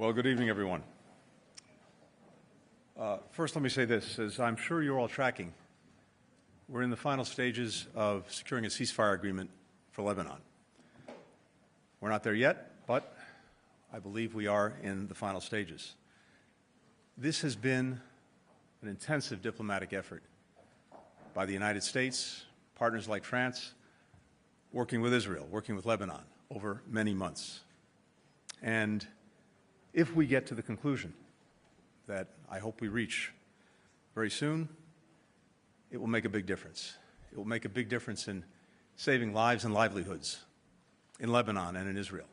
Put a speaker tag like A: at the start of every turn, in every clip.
A: Well, good evening, everyone. First, let me say this. As I'm sure you're all tracking, we're in the final stages of securing a ceasefire agreement for Lebanon. We're not there yet, but I believe we are in the final stages. This has been an intensive diplomatic effort by the United States, partners like France, working with Israel, working with Lebanon over many months. And if we get to the conclusion that I hope we reach very soon, it will make a big difference. It will make a big difference in saving lives and livelihoods in Lebanon and in Israel.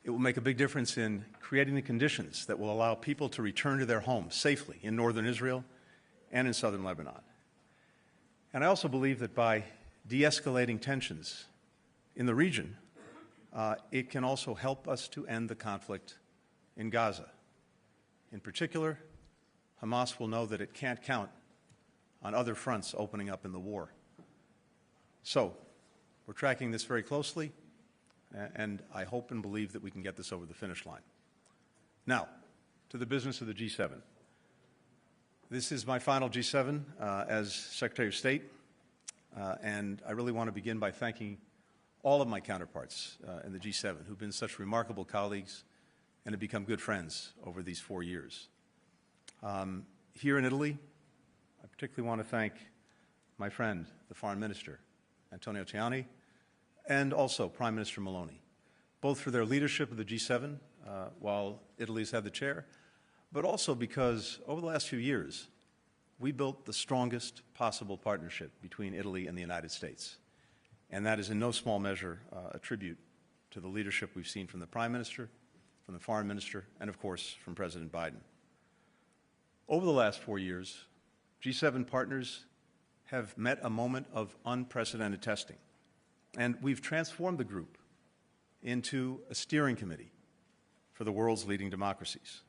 A: It will make a big difference in creating the conditions that will allow people to return to their homes safely in northern Israel and in southern Lebanon. And I also believe that by de-escalating tensions in the region, it can also help us to end the conflict in Gaza. In particular, Hamas will know that it can't count on other fronts opening up in the war. So, we're tracking this very closely, and I hope and believe that we can get this over the finish line. Now, to the business of the G7. This is my final G7 as Secretary of State, and I really want to begin by thanking all of my counterparts in the G7 who've been such remarkable colleagues and have become good friends over these 4 years. Here in Italy, I particularly want to thank my friend, the Foreign Minister, Antonio Tajani, and also Prime Minister Meloni, both for their leadership of the G7 while Italy's had the chair, but also because over the last few years, we built the strongest possible partnership between Italy and the United States. And that is in no small measure a tribute to the leadership we've seen from the Prime Minister, from the Foreign Minister, and of course from President Biden. Over the last 4 years, G7 partners have met a moment of unprecedented testing. And we've transformed the group into a steering committee for the world's leading democracies.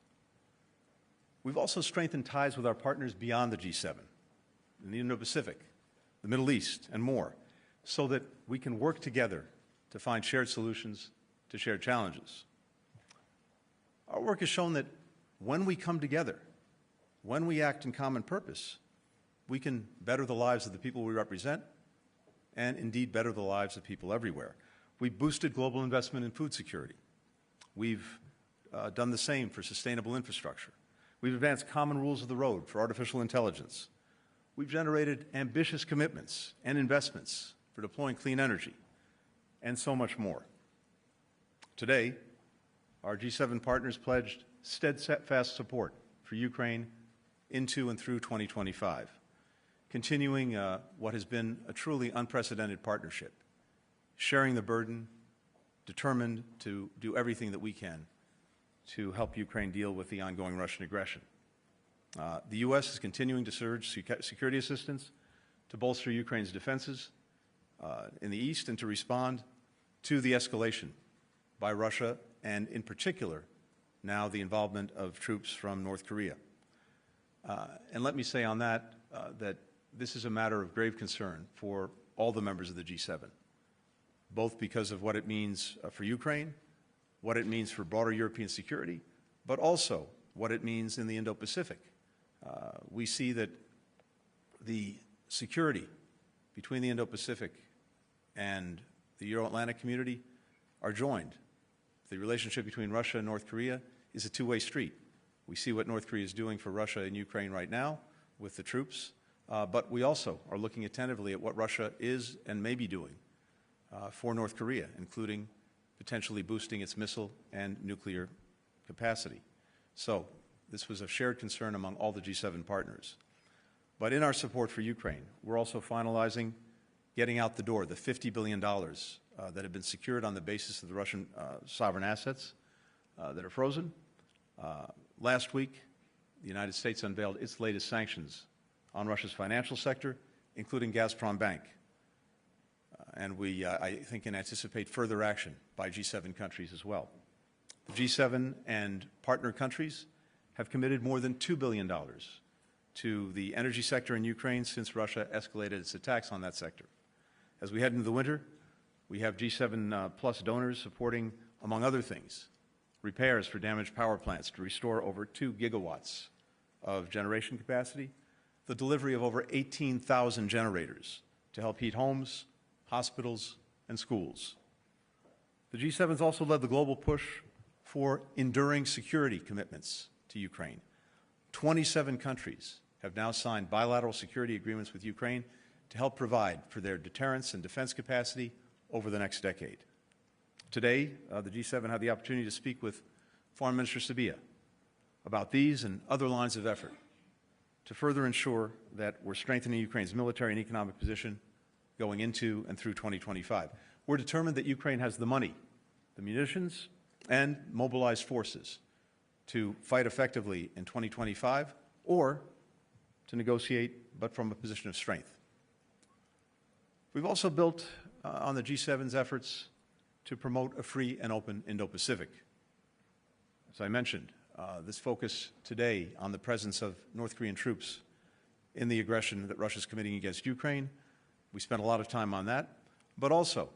A: We've also strengthened ties with our partners beyond the G7, in the Indo-Pacific, the Middle East, and more, so that we can work together to find shared solutions to shared challenges. Our work has shown that when we come together, when we act in common purpose, we can better the lives of the people we represent and indeed better the lives of people everywhere. We've boosted global investment in food security. We've done the same for sustainable infrastructure. We've advanced common rules of the road for artificial intelligence. We've generated ambitious commitments and investments for deploying clean energy, and so much more. Today, our G7 partners pledged steadfast support for Ukraine into and through 2025, continuing what has been a truly unprecedented partnership, sharing the burden, determined to do everything that we can to help Ukraine deal with the ongoing Russian aggression. The U.S. is continuing to surge security assistance to bolster Ukraine's defenses in the east and to respond to the escalation by Russia and, in particular, now the involvement of troops from North Korea. And let me say on that that this is a matter of grave concern for all the members of the G7, both because of what it means for Ukraine, what it means for broader European security, but also what it means in the Indo-Pacific. We see that the security between the Indo-Pacific and the Euro-Atlantic community are joined. The relationship between Russia and North Korea is a two-way street. We see what North Korea is doing for Russia and Ukraine right now with the troops, but we also are looking attentively at what Russia is and may be doing for North Korea, including potentially boosting its missile and nuclear capacity. So this was a shared concern among all the G7 partners. But in our support for Ukraine, we're also finalizing getting out the door the $50 billion that have been secured on the basis of the Russian sovereign assets that are frozen. Last week, the United States unveiled its latest sanctions on Russia's financial sector, including Gazprom Bank. And we, I think, can anticipate further action by G7 countries as well. The G7 and partner countries have committed more than $2 billion to the energy sector in Ukraine since Russia escalated its attacks on that sector. As we head into the winter, we have G7 plus donors supporting, among other things, repairs for damaged power plants to restore over 2 gigawatts of generation capacity, the delivery of over 18,000 generators to help heat homes, hospitals, and schools. The G7 has also led the global push for enduring security commitments to Ukraine. 27 countries have now signed bilateral security agreements with Ukraine to help provide for their deterrence and defense capacity over the next decade. Today, the G7 had the opportunity to speak with Foreign Minister Sabia about these and other lines of effort to further ensure that we're strengthening Ukraine's military and economic position going into and through 2025. We're determined that Ukraine has the money, the munitions, and mobilized forces to fight effectively in 2025 or to negotiate, but from a position of strength. We've also built on the G7's efforts to promote a free and open Indo-Pacific. As I mentioned, this focus today on the presence of North Korean troops in the aggression that Russia is committing against Ukraine. We spent a lot of time on that, but also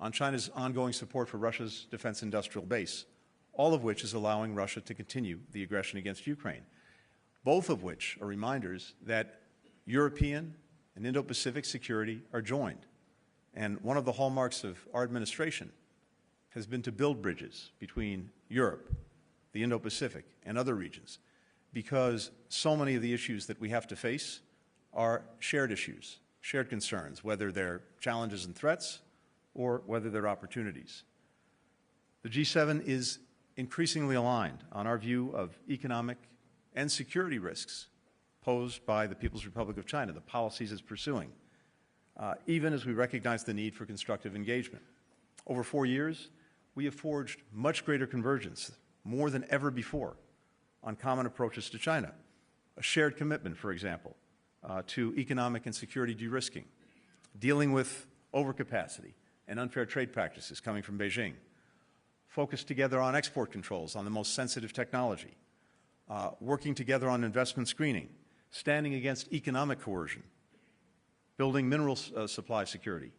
A: on China's ongoing support for Russia's defense industrial base, all of which is allowing Russia to continue the aggression against Ukraine, both of which are reminders that European and Indo-Pacific security are joined. And one of the hallmarks of our administration has been to build bridges between Europe, the Indo-Pacific, and other regions, because so many of the issues that we have to face are shared issues, shared concerns, whether they're challenges and threats or whether they're opportunities. The G7 is increasingly aligned on our view of economic and security risks posed by the People's Republic of China, the policies it's pursuing, even as we recognize the need for constructive engagement. Over 4 years, we have forged much greater convergence, more than ever before, on common approaches to China. A shared commitment, for example, to economic and security de-risking, dealing with overcapacity and unfair trade practices coming from Beijing, focused together on export controls on the most sensitive technology, working together on investment screening, standing against economic coercion, building mineral supply security,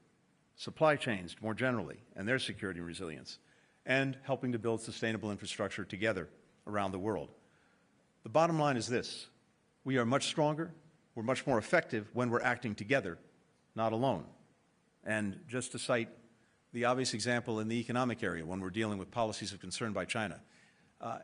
A: supply chains more generally, and their security and resilience, and helping to build sustainable infrastructure together around the world. The bottom line is this: we are much stronger, we're much more effective when we're acting together, not alone. And just to cite the obvious example in the economic area when we're dealing with policies of concern by China,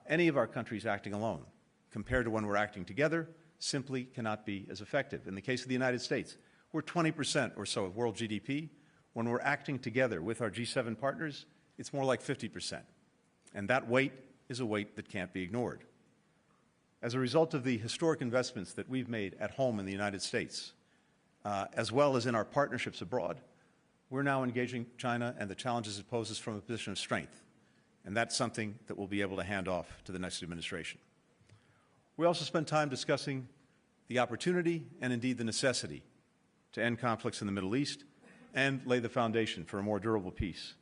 A: any of our countries acting alone, compared to when we're acting together, simply cannot be as effective. In the case of the United States, we're 20% or so of world GDP. When we're acting together with our G7 partners, it's more like 50%. And that weight is a weight that can't be ignored. As a result of the historic investments that we've made at home in the United States, as well as in our partnerships abroad, we're now engaging China and the challenges it poses from a position of strength. And that's something that we'll be able to hand off to the next administration. We also spent time discussing the opportunity and indeed the necessity to end conflicts in the Middle East and lay the foundation for a more durable peace,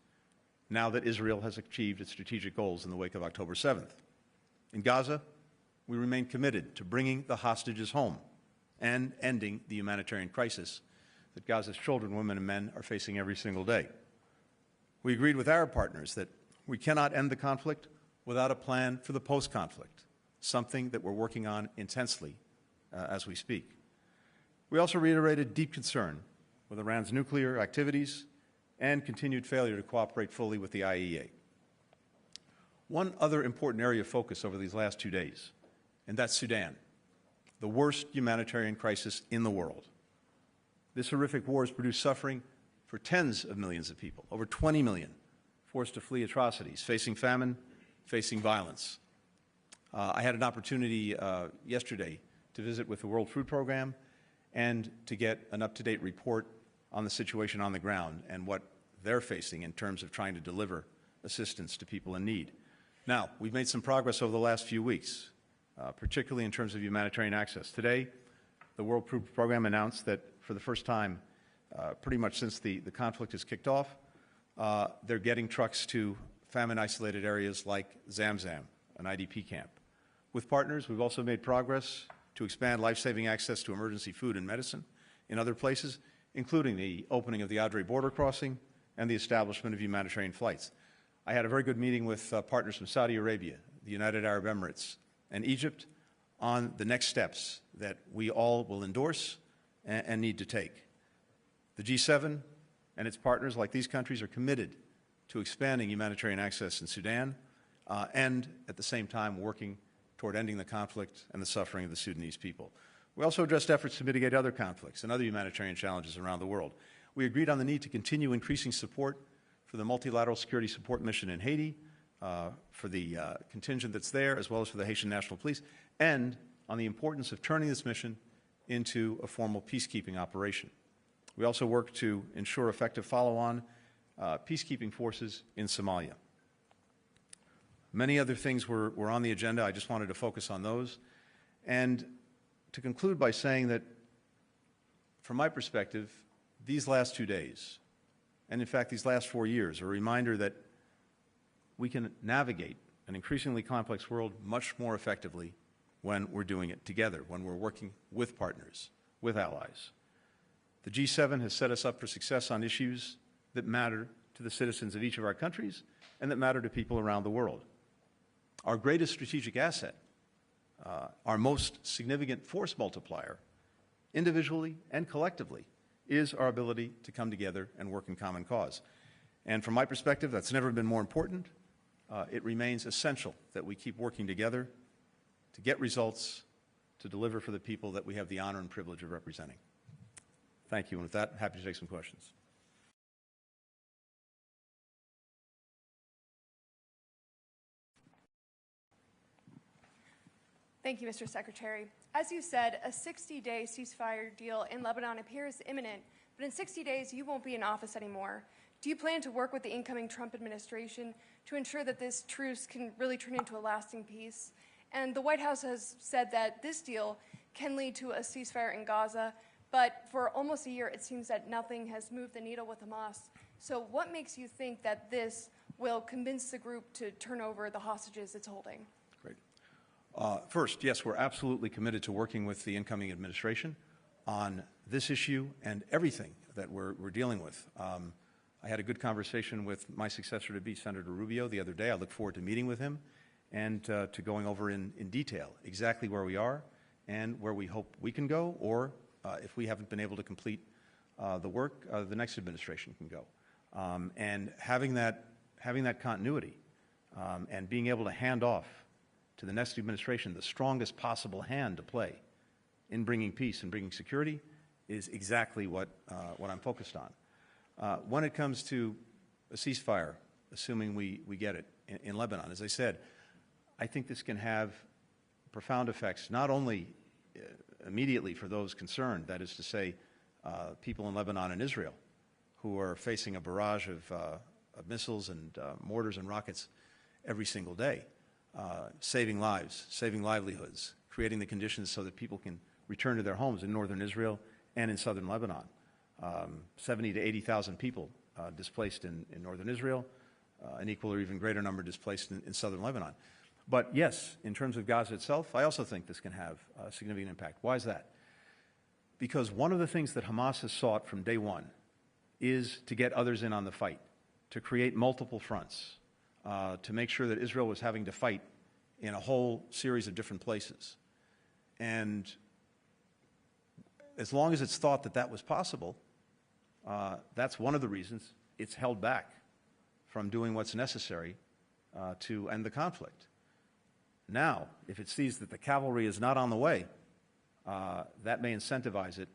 A: now that Israel has achieved its strategic goals in the wake of October 7th. In Gaza, we remain committed to bringing the hostages home and ending the humanitarian crisis that Gaza's children, women, and men are facing every single day. We agreed with Arab partners that we cannot end the conflict without a plan for the post-conflict, something that we're working on intensely as we speak. We also reiterated deep concern with Iran's nuclear activities and continued failure to cooperate fully with the IAEA. One other important area of focus over these last 2 days, and that's Sudan, the worst humanitarian crisis in the world. This horrific war has produced suffering for tens of millions of people, over 20 million forced to flee atrocities, facing famine, facing violence. I had an opportunity yesterday to visit with the World Food Program and to get an up-to-date report on the situation on the ground and what they're facing in terms of trying to deliver assistance to people in need. Now, we've made some progress over the last few weeks, particularly in terms of humanitarian access. Today, the World Food Program announced that for the first time, pretty much since the conflict has kicked off, they're getting trucks to famine-isolated areas like Zamzam, an IDP camp. With partners, we've also made progress to expand life-saving access to emergency food and medicine in other places, including the opening of the Adre border crossing and the establishment of humanitarian flights. I had a very good meeting with partners from Saudi Arabia, the United Arab Emirates, and Egypt on the next steps that we all will endorse and need to take. The G7 and its partners, like these countries, are committed to expanding humanitarian access in Sudan and, at the same time, working toward ending the conflict and the suffering of the Sudanese people. We also addressed efforts to mitigate other conflicts and other humanitarian challenges around the world. We agreed on the need to continue increasing support for the multilateral security support mission in Haiti, for the contingent that's there, as well as for the Haitian National Police, and on the importance of turning this mission into a formal peacekeeping operation. We also worked to ensure effective follow-on peacekeeping forces in Somalia. Many other things were on the agenda. I just wanted to focus on those. And to conclude by saying that, from my perspective, these last 2 days, and in fact these last 4 years, are a reminder that we can navigate an increasingly complex world much more effectively when we're doing it together, when we're working with partners, with allies. The G7 has set us up for success on issues that matter to the citizens of each of our countries and that matter to people around the world. Our greatest strategic asset, our most significant force multiplier, individually and collectively, is our ability to come together and work in common cause. And from my perspective, that's never been more important. It remains essential that we keep working together to get results, to deliver for the people that we have the honor and privilege of representing. Thank you. And with that, happy to take some questions.
B: Thank you, Mr. Secretary. As you said, a 60-day ceasefire deal in Lebanon appears imminent, but in 60 days you won't be in office anymore. Do you plan to work with the incoming Trump administration to ensure that this truce can really turn into a lasting peace? And the White House has said that this deal can lead to a ceasefire in Gaza, but for almost a year it seems that nothing has moved the needle with Hamas. So what makes you think that this will convince the group to turn over the hostages it's holding?
A: Great. First, yes, we're absolutely committed to working with the incoming administration on this issue and everything that we're dealing with. I had a good conversation with my successor to be, Senator Rubio, the other day. I look forward to meeting with him and to going over in detail exactly where we are and where we hope we can go, or if we haven't been able to complete the work, the next administration can go. And having that continuity and being able to hand off to the next administration the strongest possible hand to play in bringing peace and bringing security is exactly what I'm focused on. When it comes to a ceasefire, assuming we get it in Lebanon, as I said, I think this can have profound effects, not only immediately for those concerned, that is to say, people in Lebanon and Israel, who are facing a barrage of missiles and mortars and rockets every single day, saving lives, saving livelihoods, creating the conditions so that people can return to their homes in northern Israel and in southern Lebanon. 70 to 80,000 people displaced in northern Israel, an equal or even greater number displaced in southern Lebanon. But yes, in terms of Gaza itself, I also think this can have a significant impact. Why is that? Because one of the things that Hamas has sought from day one is to get others in on the fight, to create multiple fronts, to make sure that Israel was having to fight in a whole series of different places. And as long as it's thought that that was possible, that's one of the reasons it's held back from doing what's necessary to end the conflict. Now, if it sees that the cavalry is not on the way, that may incentivize it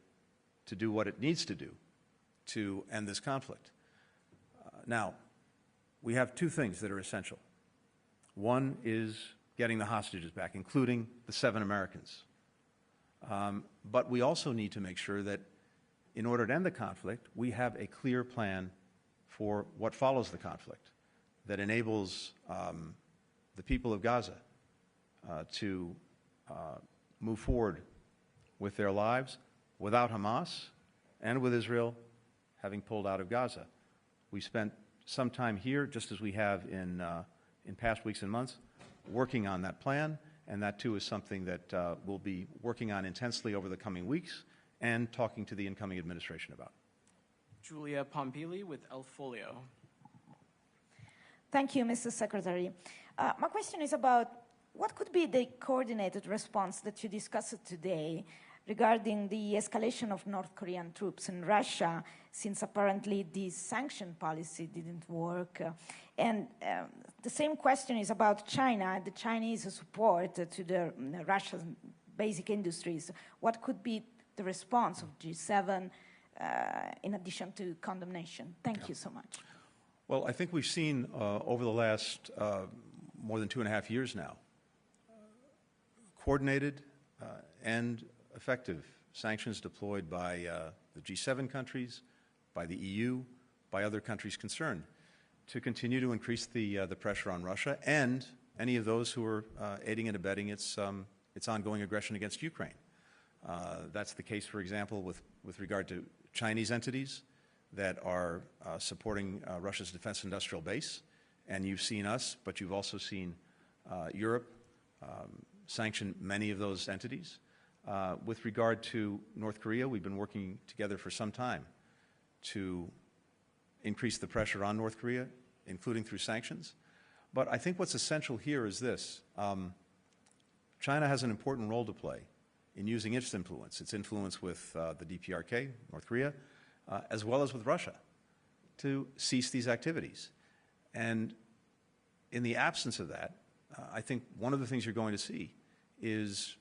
A: to do what it needs to do to end this conflict. Now, we have two things that are essential. One is getting the hostages back, including the 7 Americans. But we also need to make sure that in order to end the conflict, we have a clear plan for what follows the conflict that enables the people of Gaza to move forward with their lives without Hamas and with Israel having pulled out of Gaza. We spent some time here, just as we have in past weeks and months, working on that plan, and that too is something that we'll be working on intensely over the coming weeks and talking to the incoming administration about.
C: Julia Pompili with El Folio. Thank you, Mr. Secretary. My question is about what could be the coordinated response that you discussed today regarding the escalation of North Korean troops in Russia, since apparently this sanction policy didn't work. And the same question is about China, the Chinese support to the Russia's basic industries. What could be the response of G7 in addition to condemnation? Thank you so much.
A: Well, I think we've seen over the last more than 2.5 years now, coordinated and effective sanctions deployed by the G7 countries, by the EU, by other countries concerned, to continue to increase the pressure on Russia and any of those who are aiding and abetting its ongoing aggression against Ukraine. That's the case, for example, with regard to Chinese entities that are supporting Russia's defense industrial base. And you've seen us, but you've also seen Europe sanction many of those entities. With regard to North Korea, we've been working together for some time to increase the pressure on North Korea, including through sanctions. But I think what's essential here is this. China has an important role to play in using its influence with the DPRK, North Korea, as well as with Russia, to cease these activities. And in the absence of that, I think one of the things you're going to see is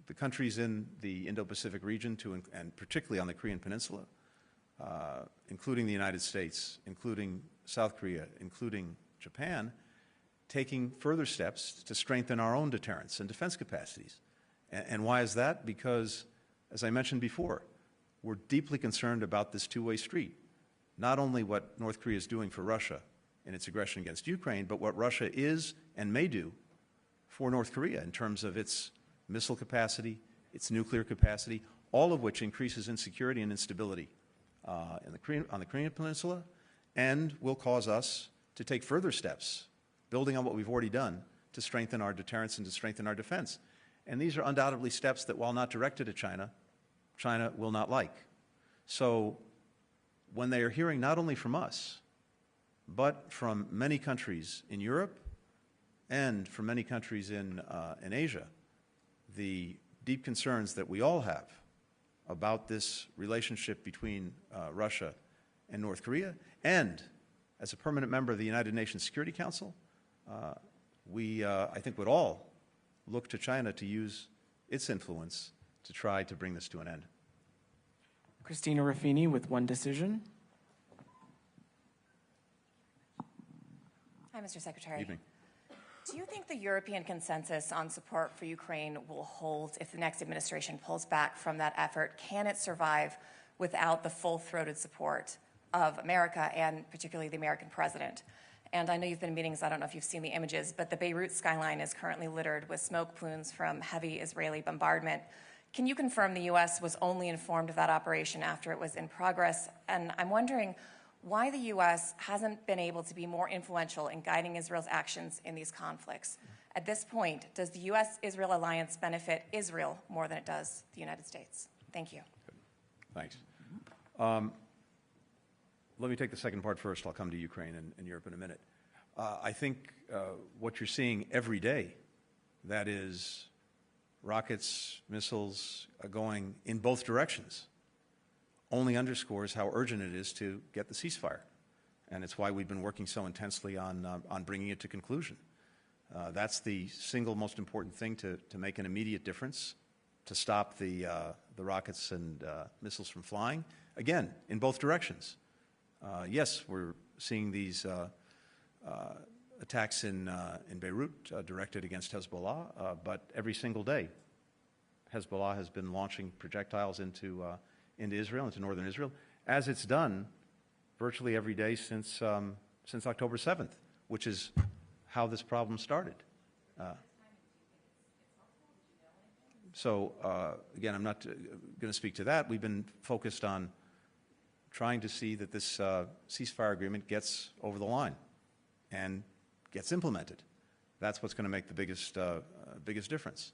A: the countries in the Indo-Pacific region, and particularly on the Korean Peninsula, including the United States, including South Korea, including Japan, taking further steps to strengthen our own deterrence and defense capacities. And why is that? Because, as I mentioned before, we're deeply concerned about this two-way street. Not only what North Korea is doing for Russia in its aggression against Ukraine, but what Russia is and may do for North Korea in terms of its missile capacity, its nuclear capacity, all of which increases insecurity and instability on the Korean Peninsula, and will cause us to take further steps, building on what we've already done, to strengthen our deterrence and to strengthen our defense. And these are undoubtedly steps that, while not directed at China, China will not like. So when they are hearing not only from us, but from many countries in Europe and from many countries in Asia, the deep concerns that we all have about this relationship between Russia and North Korea, and as a permanent member of the United Nations Security Council, we, I think, would all look to China to use its influence to try to bring this to an end.
D: Christina Ruffini with One Decision.
E: Hi, Mr. Secretary.
A: Evening.
E: Do you think the European consensus on support for Ukraine will hold if the next administration pulls back from that effort? Can it survive without the full-throated support of America and particularly the American president? And I know you've been in meetings, I don't know if you've seen the images, but the Beirut skyline is currently littered with smoke plumes from heavy Israeli bombardment. Can you confirm the U.S. was only informed of that operation after it was in progress? And I'm wondering why the U.S. hasn't been able to be more influential in guiding Israel's actions in these conflicts. At this point, does the U.S.-Israel alliance benefit Israel more than it does the United States? Thank you.
A: Good. Thanks. Let me take the second part first. I'll come to Ukraine and Europe in a minute. I think what you're seeing every day, that is rockets, missiles going in both directions, only underscores how urgent it is to get the ceasefire. And it's why we've been working so intensely on bringing it to conclusion. That's the single most important thing to make an immediate difference, to stop the rockets and missiles from flying, again, in both directions. Yes, we're seeing these attacks in Beirut directed against Hezbollah, but every single day Hezbollah has been launching projectiles into Israel, into northern Israel, as it's done virtually every day since October 7th, which is how this problem started. So again, I'm not going to speak to that. We've been focused on trying to see that this ceasefire agreement gets over the line and gets implemented. That's what's going to make the biggest difference.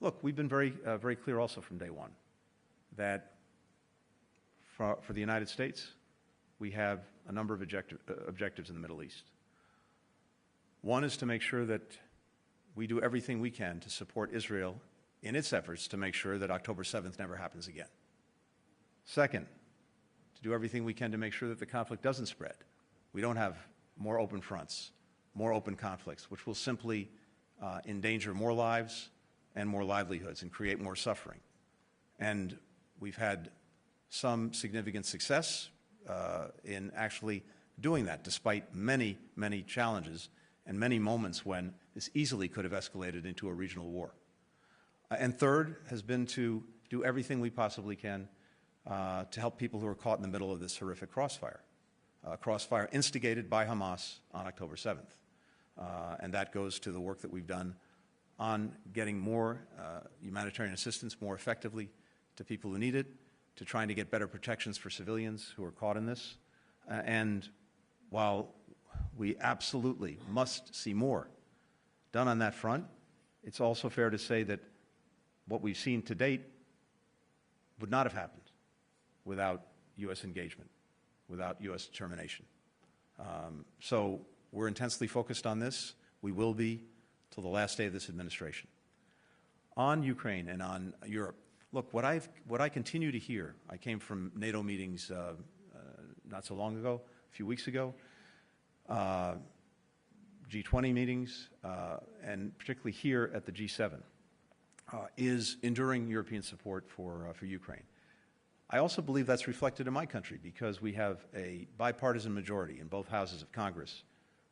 A: Look, we've been very clear also from day one that for the United States, we have a number of objectives in the Middle East. One is to make sure that we do everything we can to support Israel in its efforts to make sure that October 7th never happens again. Second, to do everything we can to make sure that the conflict doesn't spread. We don't have more open fronts, more open conflicts, which will simply endanger more lives and more livelihoods and create more suffering. And we've had some significant success in actually doing that, despite many, many challenges and many moments when this easily could have escalated into a regional war. And third has been to do everything we possibly can to help people who are caught in the middle of this horrific crossfire, crossfire instigated by Hamas on October 7th. And that goes to the work that we've done on getting more humanitarian assistance more effectively to people who need it, to trying to get better protections for civilians who are caught in this. And while we absolutely must see more done on that front, it's also fair to say that what we've seen to date would not have happened without U.S. engagement, without U.S. determination. So we're intensely focused on this. We will be till the last day of this administration. On Ukraine and on Europe, look, what I continue to hear, I came from NATO meetings not so long ago, a few weeks ago, G20 meetings, and particularly here at the G7, is enduring European support for Ukraine. I also believe that's reflected in my country because we have a bipartisan majority in both houses of Congress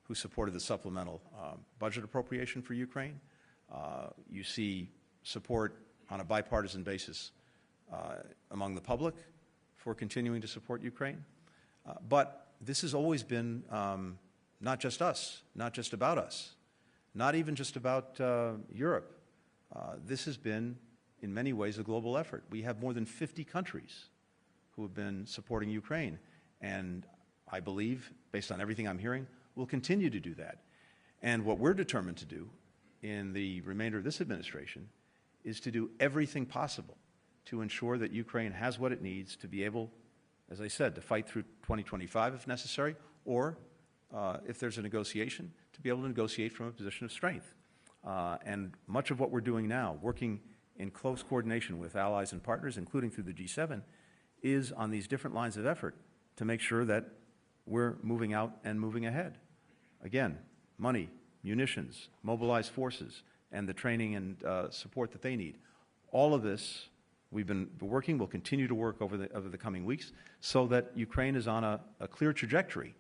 A: who supported the supplemental budget appropriation for Ukraine. You see support on a bipartisan basis among the public for continuing to support Ukraine. But this has always been not just us, not just about us, not even just about Europe. This has been, in many ways, a global effort. We have more than 50 countries who have been supporting Ukraine. And I believe, based on everything I'm hearing, we'll continue to do that. And what we're determined to do in the remainder of this administration is to do everything possible to ensure that Ukraine has what it needs to be able, as I said, to fight through 2025 if necessary, or if there's a negotiation, to be able to negotiate from a position of strength. And much of what we're doing now, working in close coordination with allies and partners, including through the G7, is on these different lines of effort to make sure that we're moving out and moving ahead. Again, money, munitions, mobilized forces, and the training and support that they need. All of this we've been working, we'll continue to work over the coming weeks so that Ukraine is on a clear trajectory.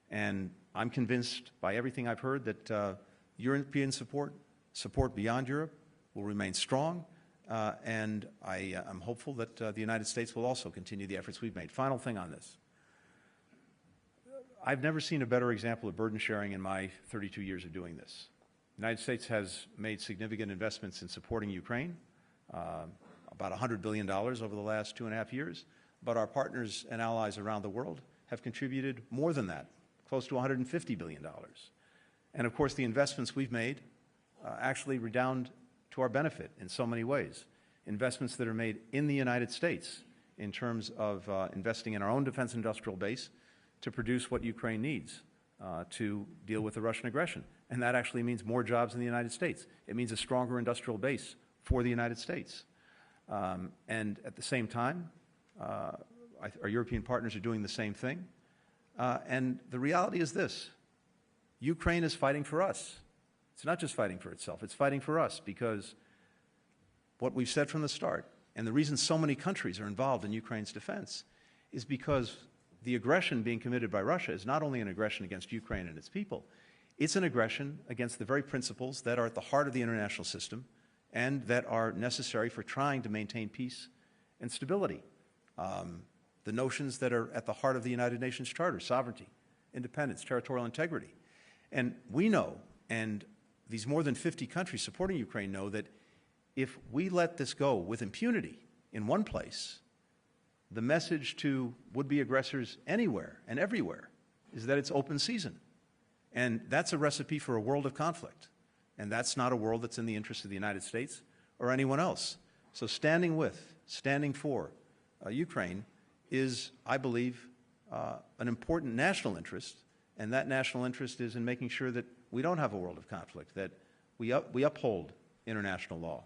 A: And I'm convinced by everything I've heard that European support beyond Europe will remain strong. And I'm hopeful that the United States will also continue the efforts we've made. Final thing on this. I've never seen a better example of burden sharing in my 32 years of doing this. The United States has made significant investments in supporting Ukraine, about $100 billion over the last 2.5 years, but our partners and allies around the world have contributed more than that, close to $150 billion. And of course, the investments we've made actually redound to our benefit in so many ways. Investments that are made in the United States in terms of investing in our own defense industrial base to produce what Ukraine needs to deal with the Russian aggression. And that actually means more jobs in the United States. It means a stronger industrial base for the United States. And at the same time, our European partners are doing the same thing. And the reality is this: Ukraine is fighting for us. It's not just fighting for itself, it's fighting for us, because what we've said from the start, and the reason so many countries are involved in Ukraine's defense, is because the aggression being committed by Russia is not only an aggression against Ukraine and its people, it's an aggression against the very principles that are at the heart of the international system and that are necessary for trying to maintain peace and stability. The notions that are at the heart of the United Nations Charter: sovereignty, independence, territorial integrity. And we know, and these more than 50 countries supporting Ukraine know, that if we let this go with impunity in one place, the message to would-be aggressors anywhere and everywhere is that it's open season. And that's a recipe for a world of conflict. And that's not a world that's in the interest of the United States or anyone else. So standing for Ukraine is, I believe, an important national interest. And that national interest is in making sure that we don't have a world of conflict, that we uphold international law.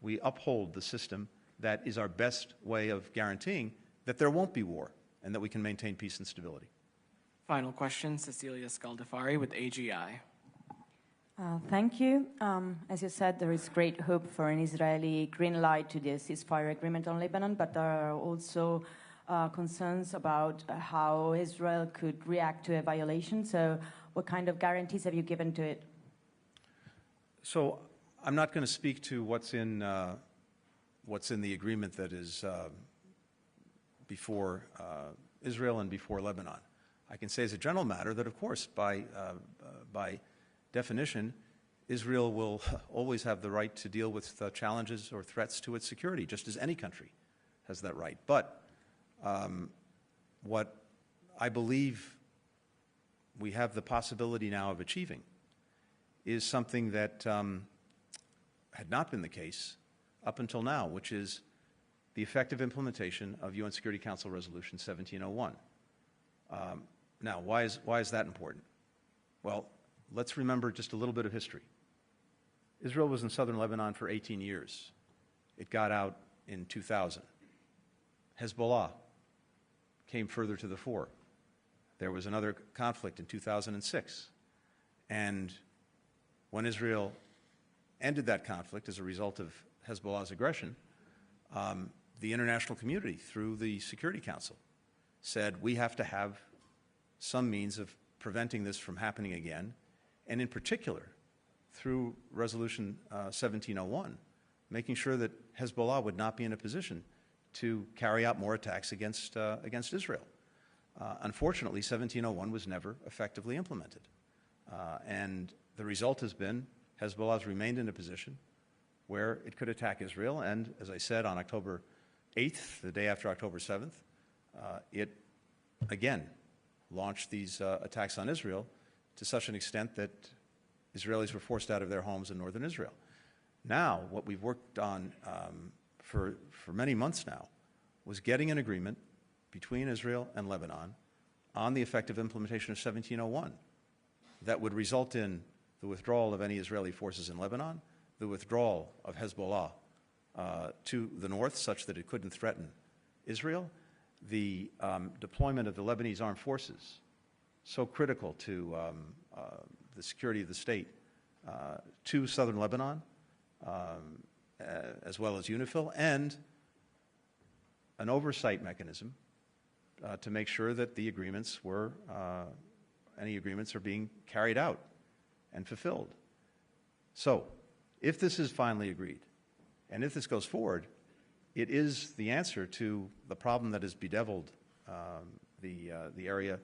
A: We uphold the system that is our best way of guaranteeing that there won't be war and that we can maintain peace and stability.
D: Final question, Cecilia Scaldafari with AGI.
F: Thank you. As you said, there is great hope for an Israeli green light to the ceasefire agreement on Lebanon, but there are also concerns about how Israel could react to a violation. So what kind of guarantees have you given to it?
A: So I'm not going to speak to what's in the agreement that is before Israel and before Lebanon. I can say as a general matter that, of course, by definition, Israel will always have the right to deal with challenges or threats to its security, just as any country has that right. But what I believe we have the possibility now of achieving is something that had not been the case up until now, which is the effective implementation of UN Security Council Resolution 1701. Now, why is that important? Well, let's remember just a little bit of history. Israel was in southern Lebanon for 18 years. It got out in 2000. Hezbollah came further to the fore. There was another conflict in 2006. And when Israel ended that conflict as a result of Hezbollah's aggression, the international community, through the Security Council, said we have to have some means of preventing this from happening again, and in particular, through Resolution 1701, making sure that Hezbollah would not be in a position to carry out more attacks against Israel. Unfortunately, 1701 was never effectively implemented. And the result has been Hezbollah has remained in a position where it could attack Israel, and as I said, on October 8th, the day after October 7th, it again launched these attacks on Israel to such an extent that Israelis were forced out of their homes in northern Israel. Now, what we've worked on for many months now was getting an agreement between Israel and Lebanon on the effective implementation of 1701 that would result in the withdrawal of any Israeli forces in Lebanon, the withdrawal of Hezbollah to the north such that it couldn't threaten Israel, the deployment of the Lebanese armed forces, so critical to the security of the state, to southern Lebanon, as well as UNIFIL, and an oversight mechanism to make sure that the agreements were, any agreements are being carried out and fulfilled. So, if this is finally agreed, and if this goes forward, it is the answer to the problem that has bedeviled the area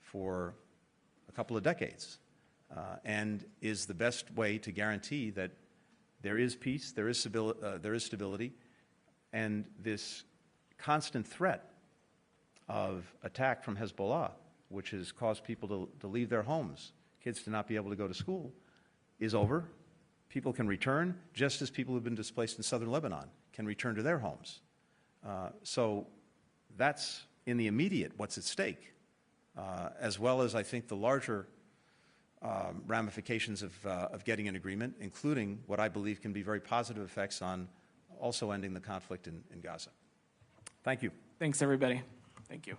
A: for a couple of decades, and is the best way to guarantee that there is peace, there is stability, and this constant threat of attack from Hezbollah, which has caused people to leave their homes, kids to not be able to go to school, is over. People can return, just as people who have been displaced in southern Lebanon can return to their homes. So that's in the immediate what's at stake, as well as I think the larger ramifications of getting an agreement, including what I believe can be very positive effects on also ending the conflict in Gaza. Thank you.
D: Thanks, everybody. Thank you.